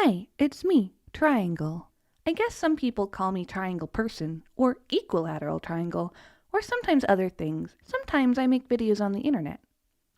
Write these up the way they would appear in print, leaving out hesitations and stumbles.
Hi, it's me, Triangle. I guess some people call me Triangle Person, or Equilateral Triangle, or sometimes other things. Sometimes I make videos on the internet.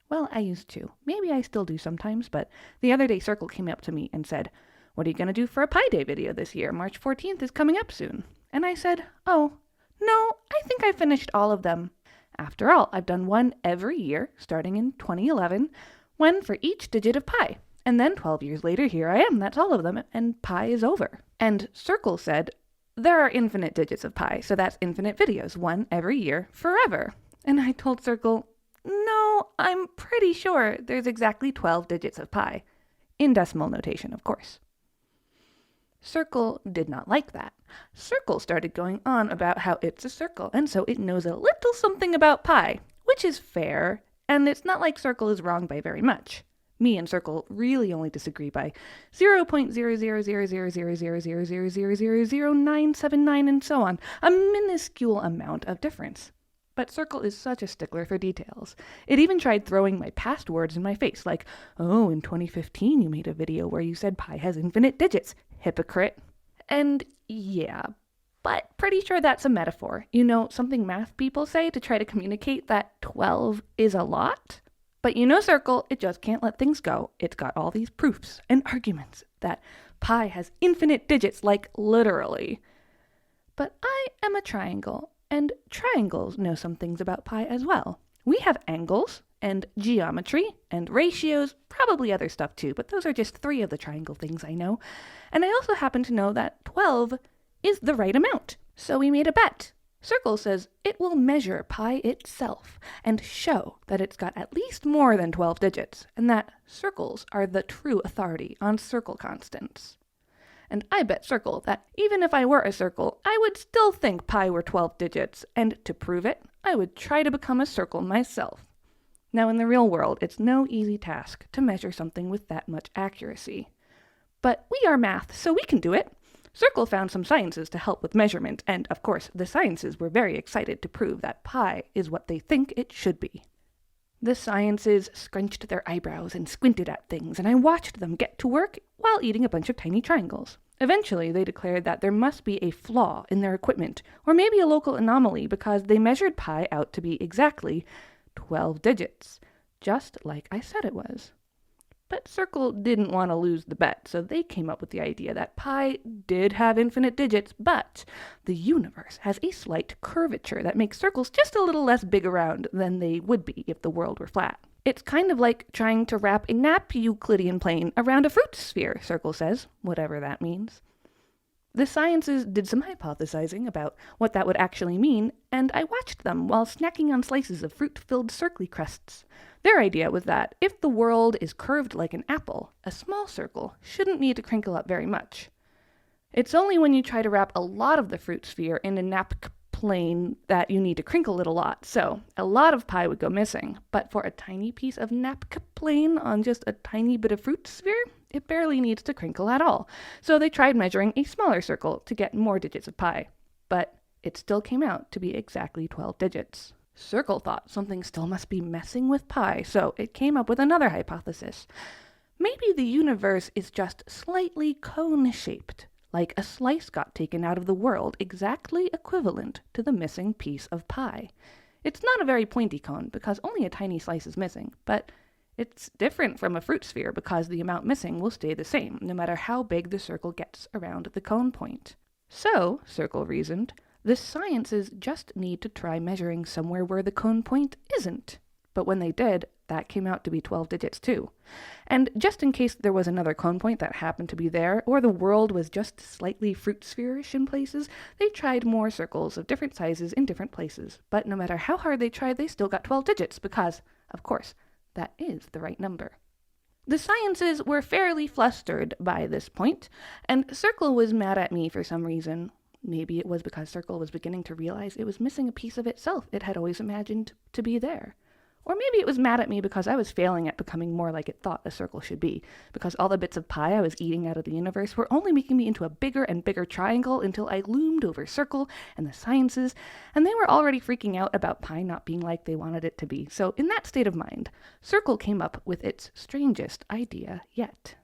Well, I used to. Maybe I still do sometimes, but the other day Circle came up to me and said, "What are you going to do for a Pi Day video this year? March 14th is coming up soon." And I said, "Oh, no, I think I finished all of them. After all, I've done one every year, starting in 2011, one for each digit of pi. And then 12 years later, here I am, that's all of them, and pi is over." And Circle said, "There are infinite digits of pi, so that's infinite videos, one every year, forever." And I told Circle, "No, I'm pretty sure there's exactly 12 digits of pi. In decimal notation, of course." Circle did not like that. Circle started going on about how it's a circle, and so it knows a little something about pi, which is fair, and it's not like Circle is wrong by very much. Me and Circle really only disagree by 0.000000000000979 and so on, a minuscule amount of difference. But Circle is such a stickler for details. It even tried throwing my past words in my face, like, "Oh, in 2015 you made a video where you said pi has infinite digits. Hypocrite." And yeah, but pretty sure that's a metaphor. You know, something math people say to try to communicate that 12 is a lot? But you know Circle, it just can't let things go. It's got all these proofs and arguments that pi has infinite digits, like literally. But I am a triangle, and triangles know some things about pi as well. We have angles, and geometry, and ratios, probably other stuff too, but those are just 3 of the triangle things I know. And I also happen to know that 12 is the right amount. So we made a bet. Circle says it will measure pi itself and show that it's got at least more than 12 digits, and that circles are the true authority on circle constants. And I bet Circle that even if I were a circle, I would still think pi were 12 digits, and to prove it, I would try to become a circle myself. Now, in the real world, it's no easy task to measure something with that much accuracy. But we are math, so we can do it. Circle found some sciences to help with measurement, and of course, the sciences were very excited to prove that pi is what they think it should be. The sciences scrunched their eyebrows and squinted at things, and I watched them get to work while eating a bunch of tiny triangles. Eventually, they declared that there must be a flaw in their equipment, or maybe a local anomaly, because they measured pi out to be exactly 12 digits, just like I said it was. But Circle didn't want to lose the bet, so they came up with the idea that pi did have infinite digits, but the universe has a slight curvature that makes circles just a little less big around than they would be if the world were flat. It's kind of like trying to wrap a nap Euclidean plane around a fruit sphere, Circle says, whatever that means. The sciences did some hypothesizing about what that would actually mean, and I watched them while snacking on slices of fruit-filled circly crusts. Their idea was that if the world is curved like an apple, a small circle shouldn't need to crinkle up very much. It's only when you try to wrap a lot of the fruit sphere in a napkin plane that you need to crinkle it a lot, so a lot of pi would go missing. But for a tiny piece of napkin plane on just a tiny bit of fruit sphere, it barely needs to crinkle at all. So they tried measuring a smaller circle to get more digits of pi, but it still came out to be exactly 12 digits. Circle thought something still must be messing with pi, so it came up with another hypothesis. Maybe the universe is just slightly cone-shaped, like a slice got taken out of the world, exactly equivalent to the missing piece of pi. It's not a very pointy cone, because only a tiny slice is missing, but it's different from a fruit sphere because the amount missing will stay the same, no matter how big the circle gets around the cone point. So, Circle reasoned, the sciences just need to try measuring somewhere where the cone point isn't. But when they did, that came out to be 12 digits too. And just in case there was another cone point that happened to be there, or the world was just slightly fruit sphere-ish in places, they tried more circles of different sizes in different places. But no matter how hard they tried, they still got 12 digits because, of course, that is the right number. The sciences were fairly flustered by this point, and Circle was mad at me for some reason. Maybe it was because Circle was beginning to realize it was missing a piece of itself it had always imagined to be there. Or maybe it was mad at me because I was failing at becoming more like it thought a circle should be, because all the bits of pi I was eating out of the universe were only making me into a bigger and bigger triangle until I loomed over Circle and the sciences, and they were already freaking out about pi not being like they wanted it to be. So in that state of mind, Circle came up with its strangest idea yet.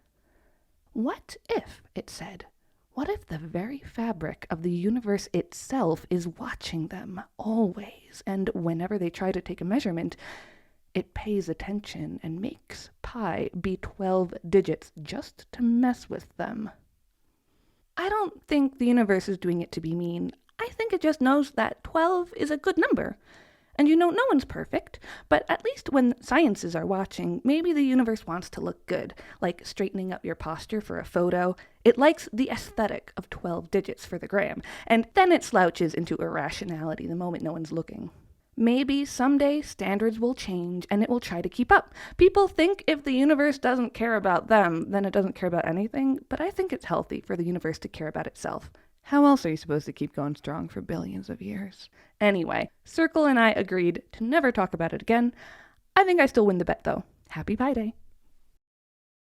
What if, it said, what if the very fabric of the universe itself is watching them always, and whenever they try to take a measurement, it pays attention and makes pi be 12 digits just to mess with them? I don't think the universe is doing it to be mean. I think it just knows that 12 is a good number. And no one's perfect, but at least when sciences are watching, maybe the universe wants to look good, like straightening up your posture for a photo. It likes the aesthetic of 12 digits for the gram, and then it slouches into irrationality the moment no one's looking. Maybe someday standards will change and it will try to keep up. People think if the universe doesn't care about them, then it doesn't care about anything, but I think it's healthy for the universe to care about itself. How else are you supposed to keep going strong for billions of years? Anyway, Circle and I agreed to never talk about it again. I think I still win the bet, though. Happy Pi Day.